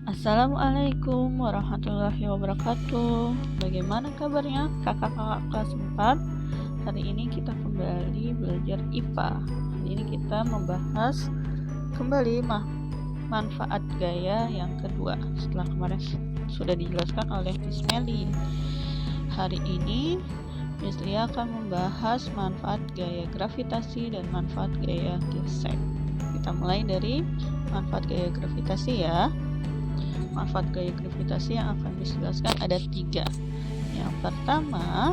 Assalamualaikum warahmatullahi wabarakatuh. Bagaimana kabarnya kakak-kakak kelas 4? Hari ini kita kembali belajar IPA. Hari ini kita membahas kembali manfaat gaya yang kedua setelah kemarin sudah dijelaskan oleh Miss Meli. Hari ini Miss Lia akan membahas manfaat gaya gravitasi dan manfaat gaya gesek. Kita mulai dari manfaat gaya gravitasi ya. Manfaat gaya gravitasi yang akan dijelaskan ada 3. Yang pertama,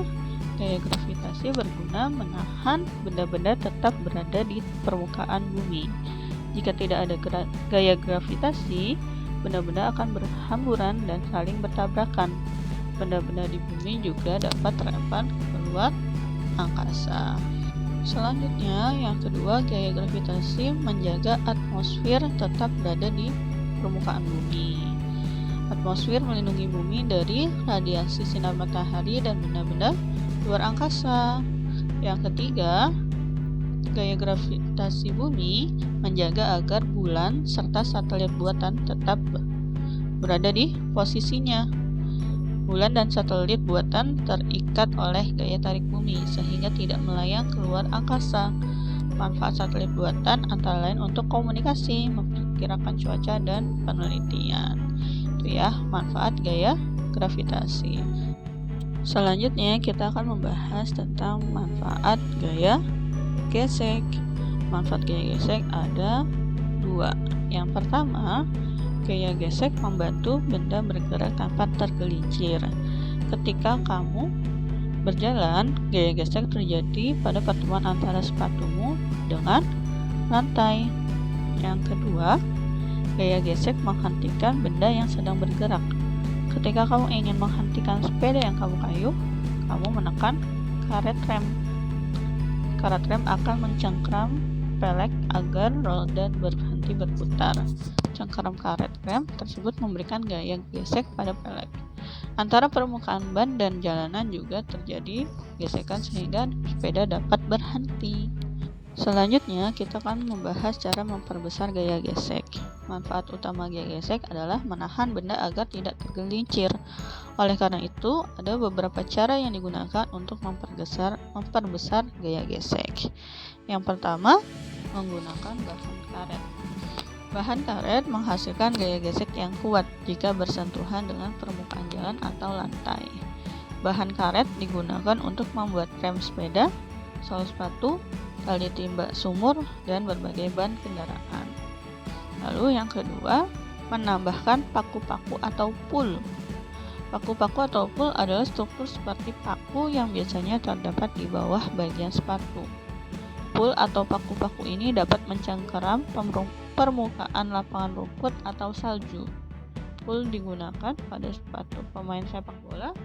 gaya gravitasi berguna menahan benda-benda tetap berada di permukaan bumi. Jika tidak ada gaya gravitasi, benda-benda akan berhamburan dan saling bertabrakan. Benda-benda di bumi juga dapat terlempar keluar angkasa. Selanjutnya, yang kedua, gaya gravitasi menjaga atmosfer tetap berada di permukaan bumi. Atmosfer melindungi bumi dari radiasi sinar matahari dan benda-benda luar angkasa. Yang ketiga, gaya gravitasi bumi menjaga agar bulan serta satelit buatan tetap berada di posisinya. Bulan dan satelit buatan terikat oleh gaya tarik bumi sehingga tidak melayang keluar angkasa. Manfaat satelit buatan antara lain untuk komunikasi, memperkirakan cuaca, dan penelitian. Itu ya manfaat gaya gravitasi. Selanjutnya kita akan membahas tentang manfaat gaya gesek. Manfaat gaya gesek ada 2. Yang pertama, gaya gesek membantu benda bergerak tanpa tergelincir. Ketika kamu berjalan, gaya gesek terjadi pada pertemuan antara sepatumu dengan lantai. Yang kedua, gaya gesek menghentikan benda yang sedang bergerak. Ketika kamu ingin menghentikan sepeda yang kamu kayuh, kamu menekan karet rem. Karet rem akan mencengkram pelek agar roda berhenti berputar. Cengkram karet rem tersebut memberikan gaya gesek pada pelek. Antara permukaan ban dan jalanan juga terjadi gesekan sehingga sepeda dapat berhenti. Selanjutnya, kita akan membahas cara memperbesar gaya gesek. Manfaat utama gaya gesek adalah menahan benda agar tidak tergelincir. Oleh karena itu, ada beberapa cara yang digunakan untuk memperbesar gaya gesek. Yang pertama, menggunakan bahan karet. Bahan karet menghasilkan gaya gesek yang kuat jika bersentuhan dengan permukaan jalan atau lantai. Bahan karet digunakan untuk membuat rem sepeda, sol sepatu, tali timba sumur, dan berbagai ban kendaraan. Lalu yang kedua, menambahkan paku-paku atau pul. Paku-paku atau pul adalah struktur seperti paku yang biasanya terdapat di bawah bagian sepatu. Pul atau paku-paku ini dapat mencengkeram permukaan lapangan rumput atau salju. Pul digunakan pada sepatu pemain sepak bola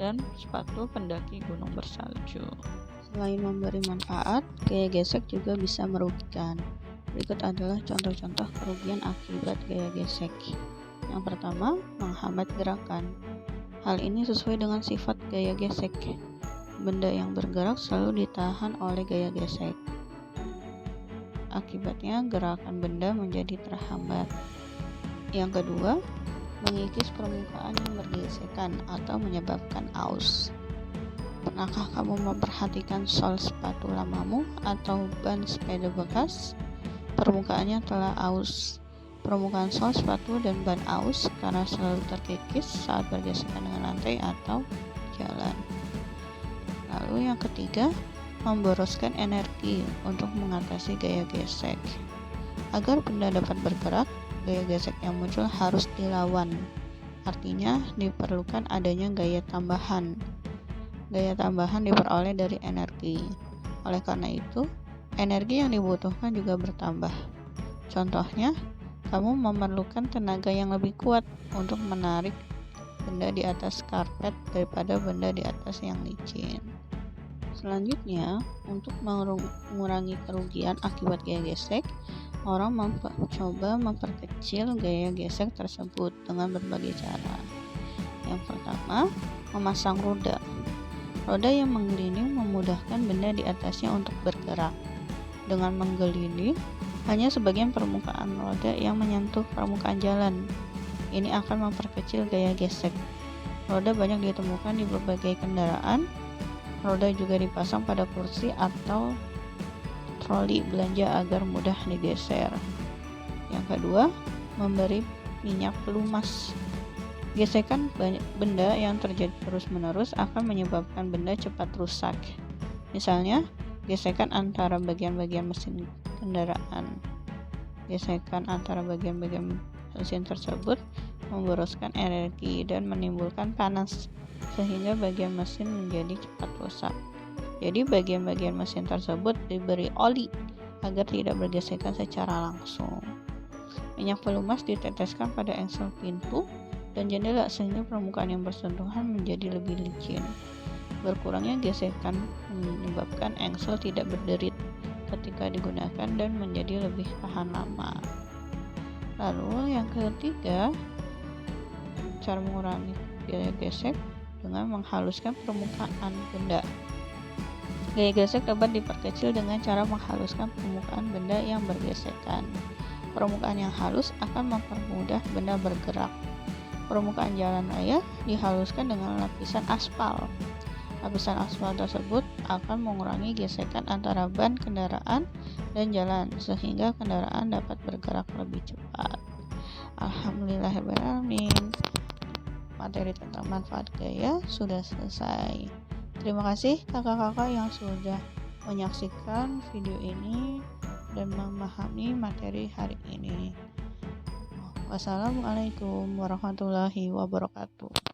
dan sepatu pendaki gunung bersalju. Selain memberi manfaat, gaya gesek juga bisa merugikan. Berikut adalah contoh-contoh kerugian akibat gaya gesek. Yang pertama, menghambat gerakan. Hal ini sesuai dengan sifat gaya gesek. Benda yang bergerak selalu ditahan oleh gaya gesek. Akibatnya, gerakan benda menjadi terhambat. Yang kedua, mengikis permukaan yang bergesekan atau menyebabkan aus. Pernahkah kamu memperhatikan sol sepatu lamamu atau ban sepeda bekas? Permukaannya telah aus. Permukaan sol sepatu dan ban aus karena selalu terkikis saat bergesekan dengan lantai atau jalan. Lalu yang ketiga, memboroskan energi untuk mengatasi gaya gesek. Agar benda dapat bergerak, gaya gesek yang muncul harus dilawan. Artinya, diperlukan adanya gaya tambahan. Gaya tambahan diperoleh dari energi. Oleh karena itu, energi yang dibutuhkan juga bertambah. Contohnya, kamu memerlukan tenaga yang lebih kuat untuk menarik benda di atas karpet daripada benda di atas yang licin. Selanjutnya, untuk mengurangi kerugian akibat gaya gesek, orang mencoba memperkecil gaya gesek tersebut dengan berbagai cara. Yang pertama, memasang roda. Roda yang menggelinding memudahkan benda di atasnya untuk bergerak. Dengan menggelinding, hanya sebagian permukaan roda yang menyentuh permukaan jalan. Ini akan memperkecil gaya gesek. Roda banyak ditemukan di berbagai kendaraan. Roda juga dipasang pada kursi atau troli belanja agar mudah digeser. Yang kedua, memberi minyak pelumas. Gesekan benda yang terjadi terus-menerus akan menyebabkan benda cepat rusak. Misalnya, gesekan antara bagian-bagian mesin kendaraan. Gesekan antara bagian-bagian mesin tersebut memboroskan energi dan menimbulkan panas, sehingga bagian mesin menjadi cepat rusak. Jadi bagian-bagian mesin tersebut diberi oli agar tidak bergesekan secara langsung. Minyak pelumas diteteskan pada engsel pintu dan jendela sehingga permukaan yang bersentuhan menjadi lebih licin. Berkurangnya gesekan menyebabkan engsel tidak berderit ketika digunakan dan menjadi lebih tahan lama. Lalu yang ketiga, cara mengurangi gaya gesek dengan menghaluskan permukaan benda. Gaya gesek dapat diperkecil dengan cara menghaluskan permukaan benda yang bergesekan. Permukaan yang halus akan mempermudah benda bergerak. Permukaan jalan raya dihaluskan dengan lapisan aspal. Lapisan aspal tersebut akan mengurangi gesekan antara ban kendaraan dan jalan, sehingga kendaraan dapat bergerak lebih cepat. Alhamdulillahirrahmanirrahim. Materi tentang manfaat gaya sudah selesai. Terima kasih kakak-kakak yang sudah menyaksikan video ini dan memahami materi hari ini. Wassalamualaikum warahmatullahi wabarakatuh.